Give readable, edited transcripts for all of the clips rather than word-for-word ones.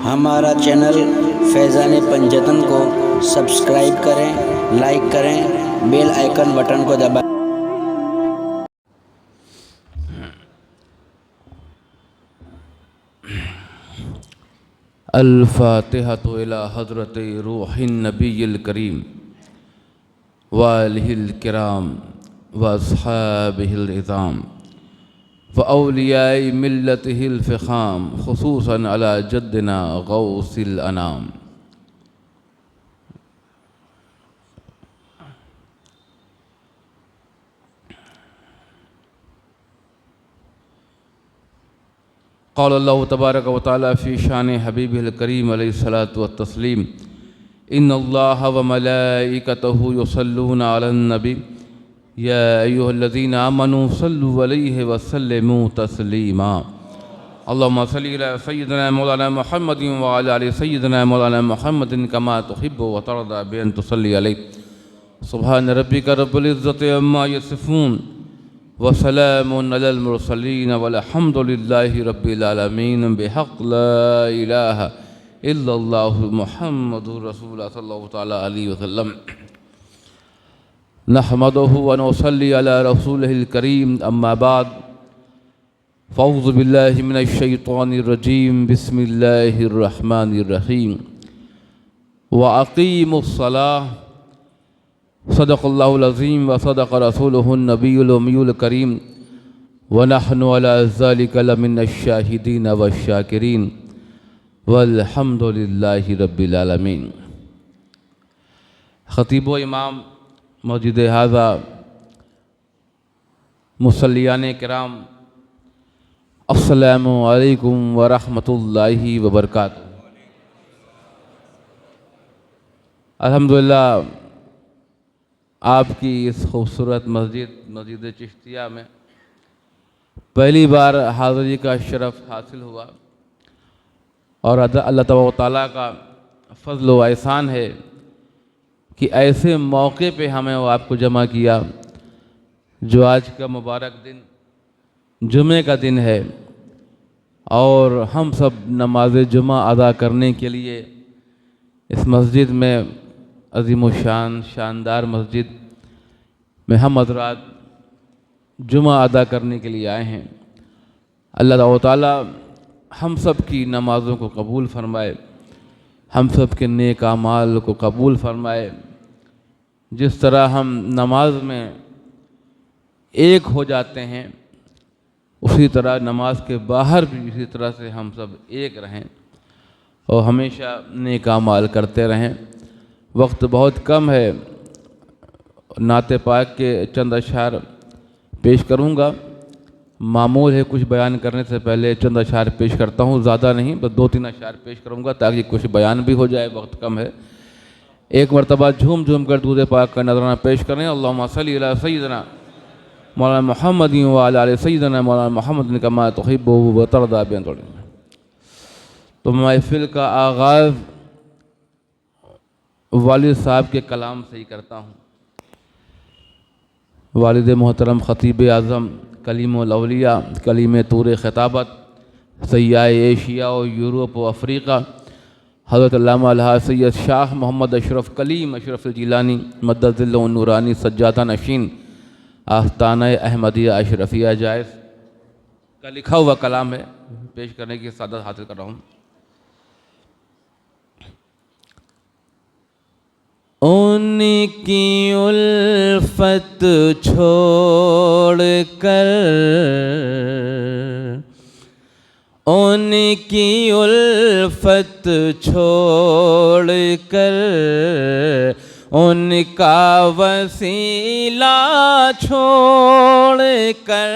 हमारा चैनल फैज़ान पंजतन को सब्सक्राइब करें, लाइक करें, बेल आइकन बटन को दबाएं। अल-फ़ातिहतु इला हज़रति रूहिन नबिय्यिल करीम व आलिहिल किराम व अस्हाबिहिल इज़ाम व औलियाए मिल्लतिहिल फ़िख़ाम ख़ुसूसन अला जद्दिना गौसिल अनाम। क़ाल अल्लाहु तबारक व तआला फ़ी शान हबीबिहिल करीम अलैहिस्सलातु वत्तस्लीम इन्नल्लाह व मलाइकतहु युसल्लूना अलन नबी या अय्युहल्लज़ीना आमनू सल्लु अलैहि व सल्लिमू तस्लीमा। अल्लाहुम्मा सल्लि अला सय्यिदिना मौलाना मुहम्मदिन व अला आलि सय्यिदिना मौलाना मुहम्मदिन कमा तुहिब्बु व तर्दा बि अन तुसल्ली अलैहि। सुब्हान रब्बिका रब्बिल इज़्ज़ति अम्मा यसिफून व सलामुन अलल मुरसलीन वल्हम्दुलिल्लाहि रब्बिल आलमीन बिहक़्क़ि ला इलाहा इल्लल्लाहु मुहम्मदुर रसूलुल्लाह सल्लल्लाहु तआला अलैहि वसल्लम। नहमदुहु व नुसल्ली अला रसूलिहिल करीम अम्मा बाद फ़अऊज़ु बिल्लाहि मिनश शैतानिर रजीम बिस्मिल्लाहिर रहमानिर रहीम व अक़ीमुस्सलाह सदक़ल्लाहुल अज़ीम व सदक़ रसूलुहुन नबियुल उम्मियुल करीम व नहनु अला ज़ालिका लमिनश शाहिदीन वश्शाकिरीन वल्हम्दुलिल्लाहि रब्बिल आलमीन। ख़तीब व इमाम मस्जिद हाज़ा, मुसल्लियान किराम, अस्सलामु अलैकुम व रहमतुल्लाहि व बरकातुहू। अल्हम्दुलिल्लाह आपकी इस खूबसूरत मस्जिद चिश्तिया में पहली बार हाज़िरी का शरफ़ हासिल हुआ और अल्लाह ताला का फ़ज़ल व एहसान है कि ऐसे मौके पे हमें वो आपको जमा किया जो आज का मुबारक दिन जुमे का दिन है और हम सब नमाज जुमा अदा करने के लिए इस मस्जिद में अज़ीमुश्शान शानदार मस्जिद में हम हज़रात जुमा अदा करने के लिए आए हैं। अल्लाह ताला हम सब की नमाज़ों को कबूल फ़रमाए, हम सब के नेक आमाल को कबूल फ़रमाए। जिस तरह हम नमाज में एक हो जाते हैं उसी तरह नमाज के बाहर भी इसी तरह से हम सब एक रहें और हमेशा नेक आमाल करते रहें। वक्त बहुत कम है, नाते पाक के चंद अशआर पेश करूँगा। मामूल है कुछ बयान करने से पहले चंद अशआर पेश करता हूँ, ज़्यादा नहीं, बस 2-3 अशआर पेश करूँगा ताकि कुछ बयान भी हो जाए, वक्त कम है। एक मरतबा झूम झूम कर दूध पाक का नजराना पेश करें। अल्लाहुम्मा सल्लि अला सय्यिदिना मौलाना मुहम्मदिन व अला आलि सय्यिदिना मौलाना मुहम्मदिन कमा तुहिब्बु व तर्दा बि अन तुसल्ली। तो महफिल का आगाज़ वालिद साहब के कलाम से ही करता हूँ। वालिद मोहतरम ख़तीब आज़म कलीमुल औलिया कलीम तूर ख़िताबत सय्याए एशिया और यूरोप व अफ़रीक़ा हज़रत अल्लामा अलहाज सैयद शाह मोहम्मद अशरफ कलीम अशरफ जिलानी मद्दज़िल्लुहु नूरानी सज्जादा नशीन आस्ताना अहमदिया अशरफिया जायज़ का लिखा हुआ कलाम है, पेश करने की सादत हासिल कर रहा हूँ। उनकी उल्फत छोड़ कर, उनकी उल्फत छोड़ कर, उनका वसीला छोड़ कर,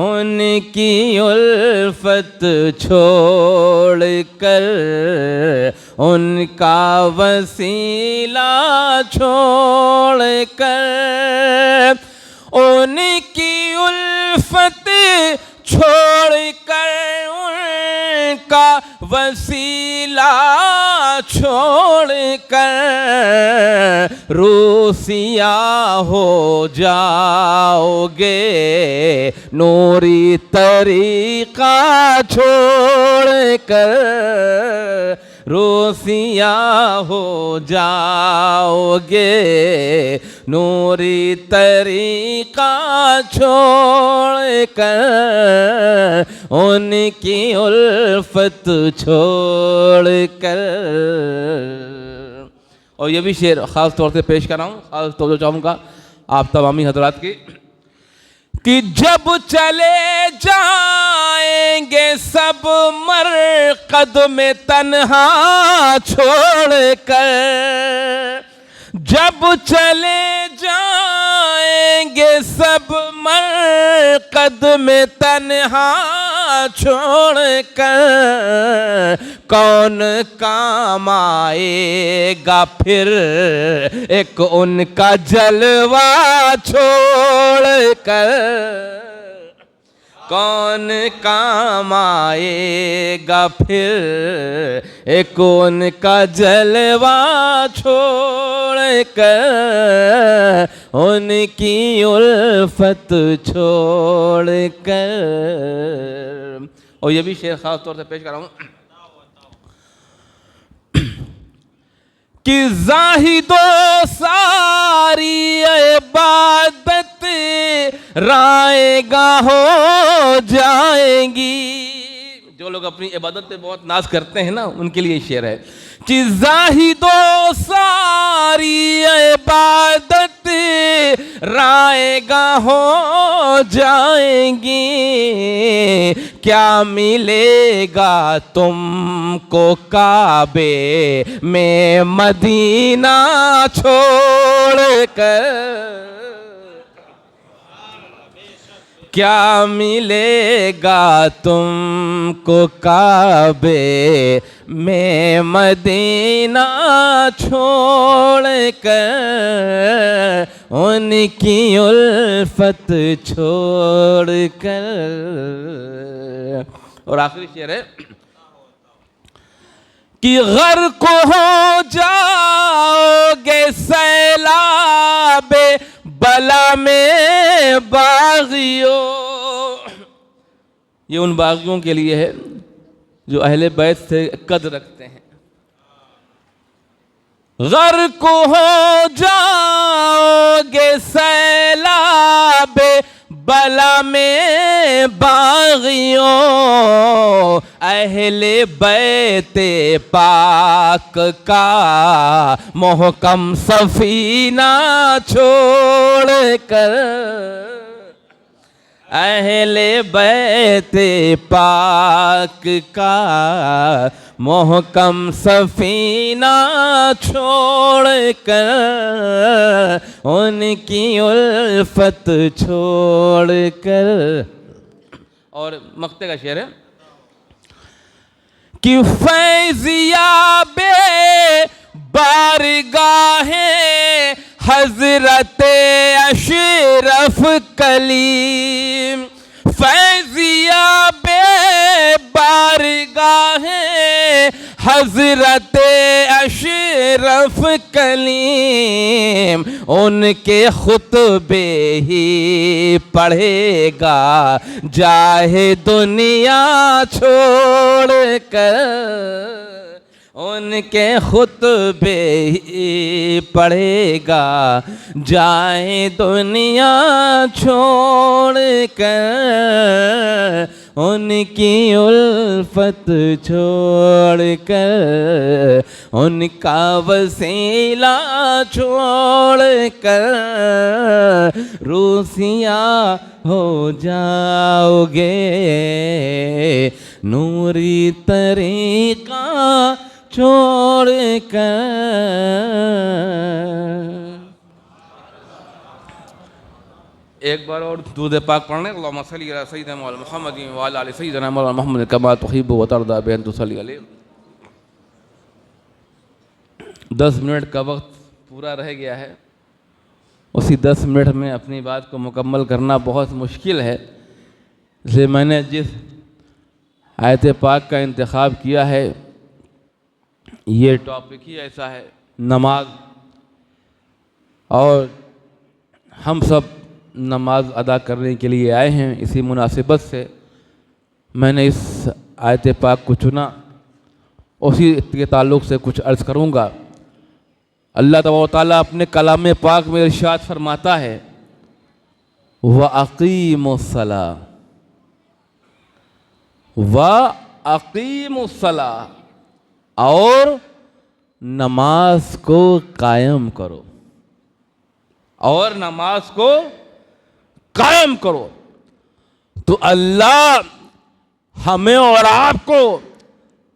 उनकी उल्फत छोड़ कर, उनका वसीला छोड़ कर, उनकी उल्फत छोड़ कर, का वसीला छोड़ कर रूसिया हो जाओगे, नूरी तरीका छोड़ कर रूसिया हो जाओगे, नूरी तरीका छोड़ कर उनकी उल्फत छोड़ कर। और ये भी शेर ख़ास तौर से पेश कर रहा हूँ, ख़ास तौर से चाहूँगा आप तमामी हजरात की, कि जब चले जाएंगे सब मरकद में तन्हा छोड़ कर, जब चले जाएंगे सब मरकद में तन्हा छोड़ कर, कौन काम आएगा फिर एक उनका जलवा छोड़ कर, कौन काम आएगा फिर एक उनका जलवा छोड़ कर, उनकी उल्फत छोड़ कर। और ये भी शेर खास तौर से पेश कर रहा हूँ कि ज़ाहिदो सारी इबादत राएगा हो जाएंगी। जो लोग अपनी इबादत पे बहुत नाज करते हैं ना, उनके लिए शेर है कि ज़ाहिदो सारी इबादत राएगा हो जाएंगी, क्या मिलेगा तुमको काबे में मदीना छोड़ कर, क्या मिलेगा तुमको काबे में मदीना छोड़ कर, उनकी उल्फत छोड़ कर। और आखिरी शेर है कि गर्क हो जाओगे सैलाबे बला में बागियों। ये उन बागियों के लिए है जो अहले बैत से कद रखते हैं। गर्क हो जाओगे सैलाबे बला में बागियों, अहले बैते पाक का मोहकम सफीना छोड़ कर, अहले बैते पाक का मोहकम सफीना छोड़ कर, उनकी उल्फत छोड़ कर। और मक्ते का शेर है कि फैज़ियाबे बारगाहे हज़रते अशरफ कलीम, फैज़ियाबे बारगाहे हज़रते अशरफ कलीम, उनके खुतबे ही पढ़ेगा जाहे दुनिया छोड़ कर, उनके खुतबे ही पढ़ेगा जाए दुनिया छोड़ कर, उनकी उल्फत छोड़ कर, उनका वसीला छोड़ कर रूसिया हो जाओगे, नूरी तरीका छोड़ कर। एक बार और दूध पाक पढ़ने, अल्लाहुम्मा सल्ली अला सय्यिदिना मुहम्मद व अला आलि सय्यिदिना मुहम्मद कमा तुहिब्बु व तर्दा बिअन तुसल्ली अलैहि। 10 मिनट का वक्त पूरा रह गया है, उसी 10 मिनट में अपनी बात को मुकम्मल करना बहुत मुश्किल है। इसलिए मैंने जिस आयत पाक का इंतखाब किया है, ये टॉपिक ही ऐसा है, नमाज। और हम सब नमाज अदा करने के लिए आए हैं। इसी मुनासिबत से मैंने इस आयत पाक को चुना। उसी के ताल्लुक़ से कुछ अर्ज़ करूँगा। अल्लाह ताला अपने कलाम पाक में इरशाद फरमाता है, व अक़ीमुस्सला, व अक़ीमुस्सला, और नमाज को कायम करो, और नमाज को कायम करो। तो अल्लाह हमें और आपको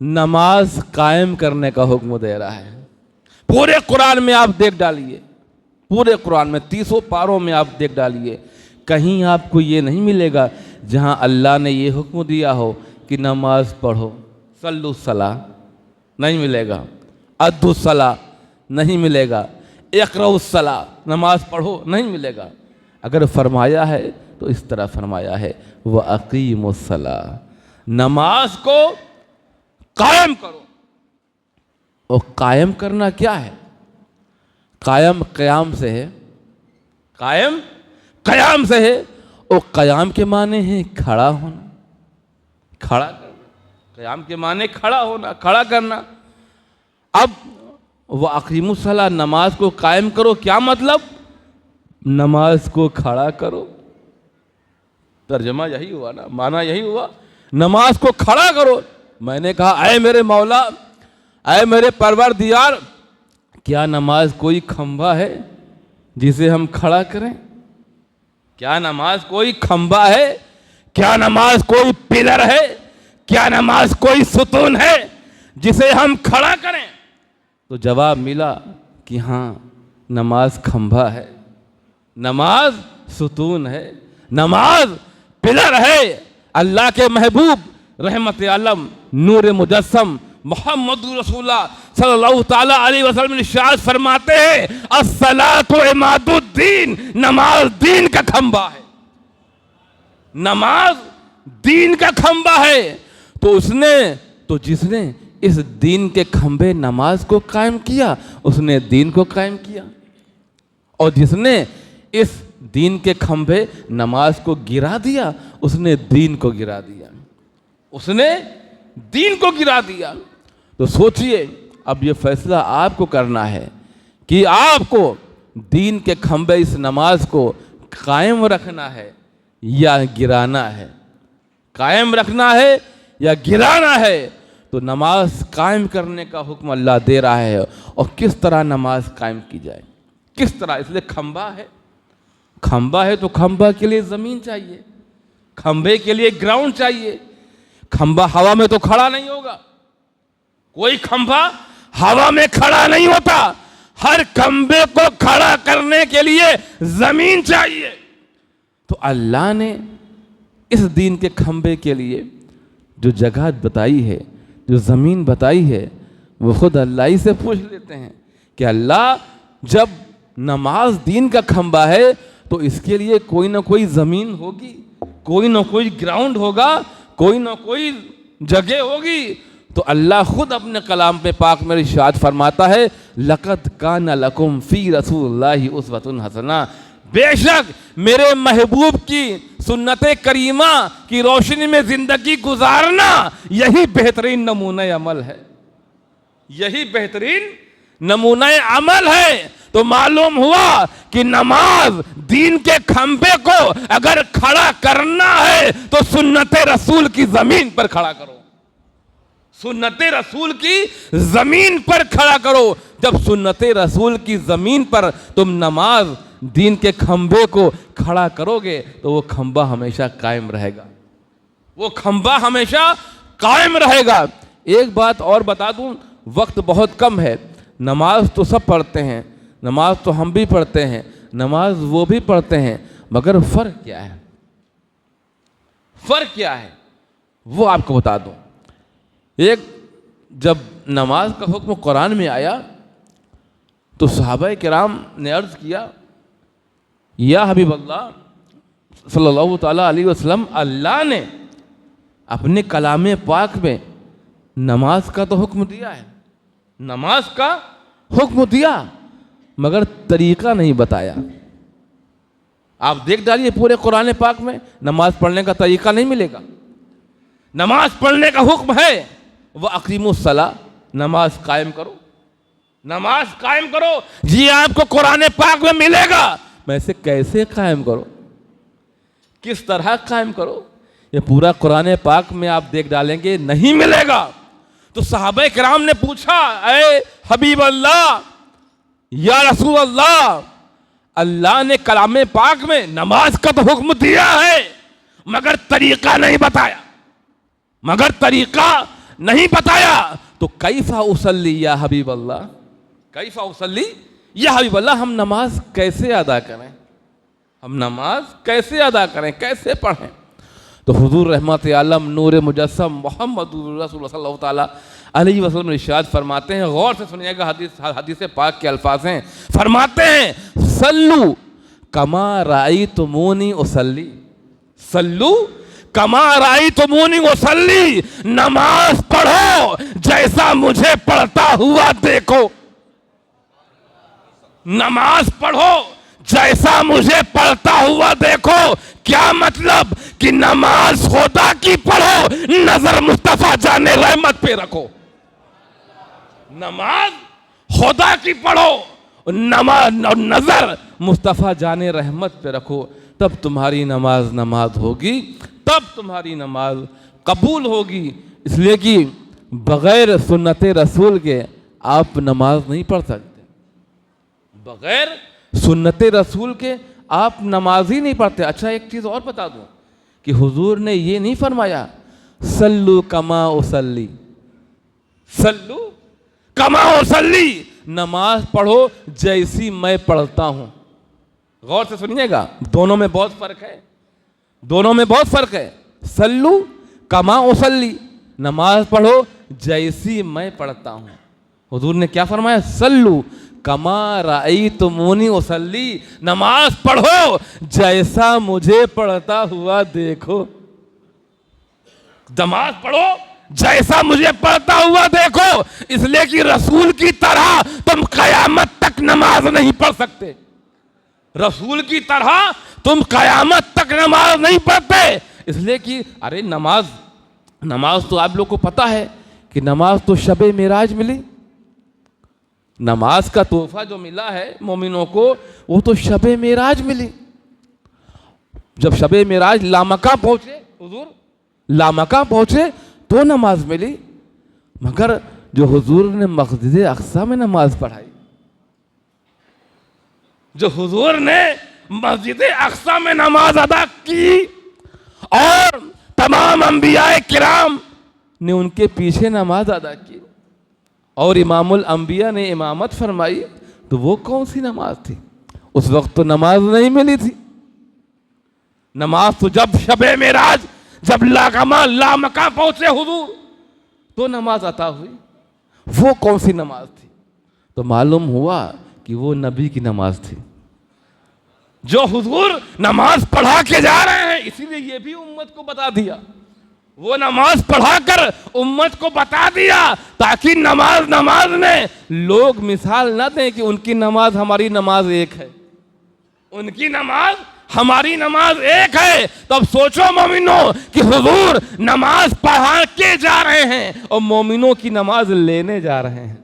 नमाज कायम करने का हुक्म दे रहा है। पूरे कुरान में आप देख डालिए, पूरे कुरान में 30 पारों में आप देख डालिए, कहीं आपको ये नहीं मिलेगा जहां अल्लाह ने ये हुक्म दिया हो कि नमाज पढ़ो, सल्लुस्सला, नहीं मिलेगा। अद्दुस्सला नहीं मिलेगा। इक़राउस्सला, नमाज पढ़ो, नहीं मिलेगा। अगर फरमाया है तो इस तरह फरमाया है, व अक़ीमुस्सला, नमाज को कायम करो। और कायम करना क्या है? कायम क़याम से है, कायम क़याम से है। और क़याम के माने हैं खड़ा होना, खड़ा करना। क़याम के माने खड़ा होना, खड़ा करना। अब वह अक़ीमुस्सला, नमाज को कायम करो, क्या मतलब? नमाज को खड़ा करो। तर्जमा यही हुआ ना, माना यही हुआ, नमाज को खड़ा करो। मैंने कहा, ऐ मेरे मौला, ऐ मेरे परवरदिगार, क्या नमाज कोई खंभा है जिसे हम खड़ा करें? क्या नमाज कोई खंभा है? क्या नमाज कोई पिलर है? क्या नमाज कोई सुतून है जिसे हम खड़ा करें? तो जवाब मिला कि हाँ, नमाज खंभा है, नमाज सुतून है, नमाज पिलर है। अल्लाह के महबूब रहमत आलम नूर मुजस्सम मोहम्मद रसूलुल्लाह सल्लल्लाहु ताला अलैहि वसल्लम इरशाद फरमाते हैं, अस्सलातु इमादुद्दीन, नमाज दीन का खंभा है, नमाज दीन का खंभा है। तो जिसने इस दीन के खंभे नमाज को कायम किया, उसने दीन को कायम किया। और जिसने इस दीन के खंभे नमाज को गिरा दिया, उसने दीन को गिरा दिया, उसने दीन को गिरा दिया। तो सोचिए, अब ये फैसला आपको करना है कि आपको दीन के खंभे इस नमाज को कायम रखना है या गिराना है, कायम रखना है या गिराना है। तो नमाज कायम करने का हुक्म अल्लाह दे रहा है। और किस तरह नमाज कायम की जाए, किस तरह? इसलिए खंभा है, खंभा है तो खंभा के लिए ज़मीन चाहिए, खंभे के लिए ग्राउंड चाहिए। खंभा हवा में तो खड़ा नहीं होगा, कोई खंभा हवा में खड़ा नहीं होता। हर खंभे को खड़ा करने के लिए ज़मीन चाहिए। तो अल्लाह ने इस दीन के खंभे के लिए जो जगह बताई है, जो ज़मीन बताई है, वो खुद अल्लाह ही से पूछ लेते हैं कि अल्लाह, जब नमाज दीन का खंभा है तो इसके लिए कोई ना कोई ज़मीन होगी, कोई ना कोई ग्राउंड होगा, कोई ना कोई जगह होगी। तो अल्लाह खुद अपने कलाम पे पाक में इरशाद फरमाता है, लक़द काना लकुम फ़ी रसूलिल्लाहि उस्वतुन हसना, बेशक मेरे महबूब की सुन्नत करीमा की रोशनी में जिंदगी गुजारना यही बेहतरीन नमूना अमल है, यही बेहतरीन नमूना अमल है। तो मालूम हुआ कि नमाज दीन के खंभे को अगर खड़ा करना है तो सुन्नत रसूल की जमीन पर खड़ा करो, सुन्नत रसूल की जमीन पर खड़ा करो। जब सुन्नत रसूल की जमीन पर तुम नमाज दीन के खंभे को खड़ा करोगे तो वो खंभा हमेशा कायम रहेगा, वो खंभा हमेशा कायम रहेगा। एक बात और बता दूं, वक्त बहुत कम है। नमाज तो सब पढ़ते हैं, नमाज तो हम भी पढ़ते हैं, नमाज वो भी पढ़ते हैं, मगर फ़र्क क्या है? फ़र्क क्या है वो आपको बता दूं। एक जब नमाज का हुक्म कुरान में आया तो सहाबा किराम ने अर्ज़ किया, या हबीब अल्लाह सल्लल्लाहु ताला अलैहि वसल्लम, अल्लाह ने अपने कलाम पाक में नमाज का तो हुक्म दिया है, नमाज का हुक्म दिया, मगर तरीका नहीं बताया। आप देख डालिए पूरे कुरान पाक में नमाज पढ़ने का तरीका नहीं मिलेगा। नमाज पढ़ने का हुक्म है, वह अकीमुस्सला, नमाज कायम करो, नमाज कायम करो। ये आपको कुरान पाक में मिलेगा। वैसे कैसे कायम करो, किस तरह कायम करो, ये पूरा कुरान पाक में आप देख डालेंगे नहीं मिलेगा। तो सहाबा किराम ने पूछा, ऐ हबीब अल्लाह, या रसूल अल्लाह, अल्लाह ने कलाम पाक में नमाज का तो हुक्म दिया है, मगर तरीका नहीं बताया, मगर तरीका नहीं बताया। तो कैफा उसल्ली या हबीब अल्लाह, कैफा उसल्ली या हबीब अल्लाह, हम नमाज कैसे अदा करें, हम नमाज कैसे अदा करें, कैसे पढ़ें। तो हुजूर रहमत आलम नूर मुजस्सम मोहम्मद रसूलुल्लाह सल्लल्लाहु ताला अलैहि वसल्लम इरशाद फरमाते हैं, गौर से सुनिएगा, हदीस पाक के अल्फाज हैं, फरमाते हैं, सल्लू कमा रायतुमूनी उसल्ली, सल्लू कमा रायतुमूनी उसल्ली, नमाज पढ़ो जैसा मुझे पढ़ता हुआ देखो, नमाज पढ़ो जैसा मुझे पढ़ता हुआ देखो। क्या मतलब कि नमाज खुदा की पढ़ो, नजर मुस्तफा जाने रहमत पे रखो। नमाज खुदा की पढ़ो, नमाज नजर मुस्तफा जाने रहमत पे रखो, तब तुम्हारी नमाज नमाज होगी, तब तुम्हारी नमाज कबूल होगी। इसलिए कि बगैर सुन्नत रसूल के आप नमाज नहीं पढ़ सकते, बगैर सुन्नत रसूल के आप नमाज ही नहीं पढ़ते। अच्छा एक चीज़ और बता दूं कि हुजूर ने ये नहीं फरमाया सल्लू कमा उसल्ली, सल्लू कमा उसल्ली, नमाज पढ़ो जैसी मैं पढ़ता हूं। गौर से सुनिएगा, दोनों में बहुत फर्क है, दोनों में बहुत फर्क है। सल्लू कमा उसल्ली, नमाज पढ़ो जैसी मैं पढ़ता हूं। हुजूर ने क्या फरमाया, सल्लू कमा रायतुमूनी उसल्ली, नमाज पढ़ो जैसा मुझे पढ़ता हुआ देखो, नमाज पढ़ो जैसा मुझे पढ़ता हुआ देखो। इसलिए कि रसूल की तरह तुम कयामत तक नमाज नहीं पढ़ सकते, रसूल की तरह तुम कयामत तक नमाज नहीं पढ़ते। इसलिए कि अरे नमाज, नमाज तो आप लोग को पता है कि नमाज तो शबे मेराज मिली, नमाज का तोहफा जो मिला है मोमिनों को, वो तो शबे मेराज मिली। जब शबे मेराज लामका पहुंचे, हुजूर लामका पहुंचे तो नमाज मिली, मगर जो हुजूर ने मस्जिद अक्सा में नमाज पढ़ाई, जो हुजूर ने मस्जिद अक्सा में नमाज अदा की और तमाम अंबियाए किराम ने उनके पीछे नमाज अदा की और इमामुल अंबिया ने इमामत फरमाई, तो वो कौन सी नमाज थी? उस वक्त तो नमाज नहीं मिली थी। नमाज तो जब शबे मेराज, जब लामका पहुंचे हुजूर, तो नमाज अता हुई। वो कौन सी नमाज थी? तो मालूम हुआ कि वो नबी की नमाज थी, जो हुजूर नमाज पढ़ा के जा रहे हैं। इसीलिए ये भी उम्मत को बता दिया, वो नमाज पढ़ाकर उम्मत को बता दिया, ताकि नमाज में लोग मिसाल न दें कि उनकी नमाज हमारी नमाज एक है, उनकी नमाज हमारी नमाज एक है। तब सोचो मोमिनों कि हुजूर नमाज पढ़ा के जा रहे हैं और मोमिनों की नमाज लेने जा रहे हैं,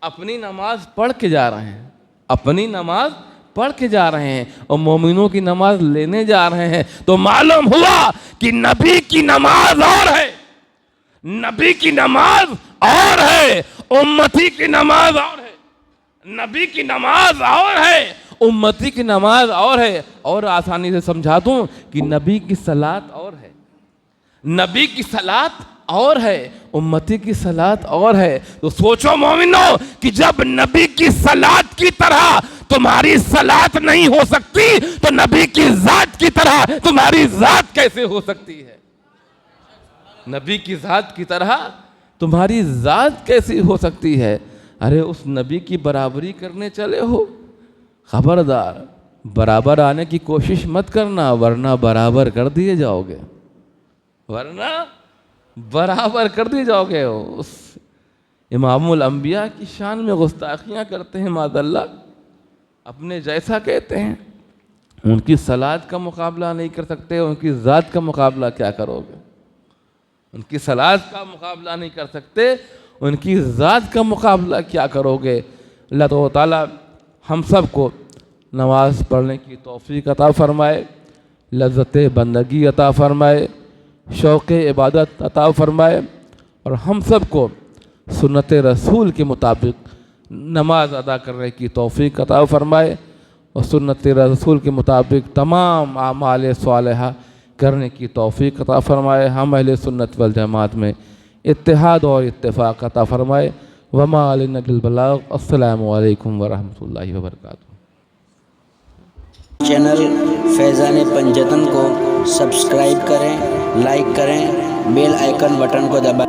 अपनी नमाज पढ़ के जा रहे हैं, अपनी नमाज पढ़ के जा रहे हैं और मोमिनों की नमाज लेने जा रहे हैं। तो मालूम हुआ कि नबी की नमाज और है, नबी की नमाज और है, उम्मती की नमाज और है, नबी की नमाज और है, उम्मती की नमाज और है। और आसानी से समझा दूं कि नबी की सलात और है, नबी की सलात और है, उम्मती की सलात और है। तो सोचो मोमिनो कि जब नबी की सलात की तरह तुम्हारी सलात नहीं हो सकती, तो नबी की जात की तरह तुम्हारी जात कैसे हो सकती है? नबी की जात की तरह तुम्हारी जात कैसी हो सकती है? अरे उस नबी की बराबरी करने चले हो, खबरदार बराबर आने की कोशिश मत करना, वरना बराबर कर दिए जाओगे। वरना बराबर कर दी जाओगे। उस इमामुल अंबिया की शान में गुस्ताखियाँ करते हैं मादल्ला, अपने जैसा कहते हैं। उनकी सलाद का मुकाबला नहीं कर सकते, उनकी ज़ात का मुकाबला क्या करोगे? उनकी सलाद का मुकाबला नहीं कर सकते, उनकी ज़ात का मुकाबला क्या करोगे? अल्लाह ताला हम सब को नमाज़ पढ़ने की तौफ़ीक अता फ़रमाए, लज़्ज़त बंदगी अता फ़रमाए, शौक़ इबादत अता फ़रमाए, और हम सब को सुन्नत रसूल के मुताबिक नमाज अदा करने की तौफ़ीक अता फ़रमाए, और सुन्नत रसूल के मुताबिक तमाम आमाल सालिहा करने की तौफ़ीक अता फ़रमाए। हम अहले सुन्नत वल जमात में इत्तिहाद और इत्तिफ़ाक़ अता फ़रमाए। वमा अलैना इल्लल बलाग़। अस्सलामु अलैकुम व रहमतुल्लाहि व बरकातुहू। चैनल फैज़ान पंजतन को सब्सक्राइब करें, लाइक करें, बेल आइकन बटन को दबाएं।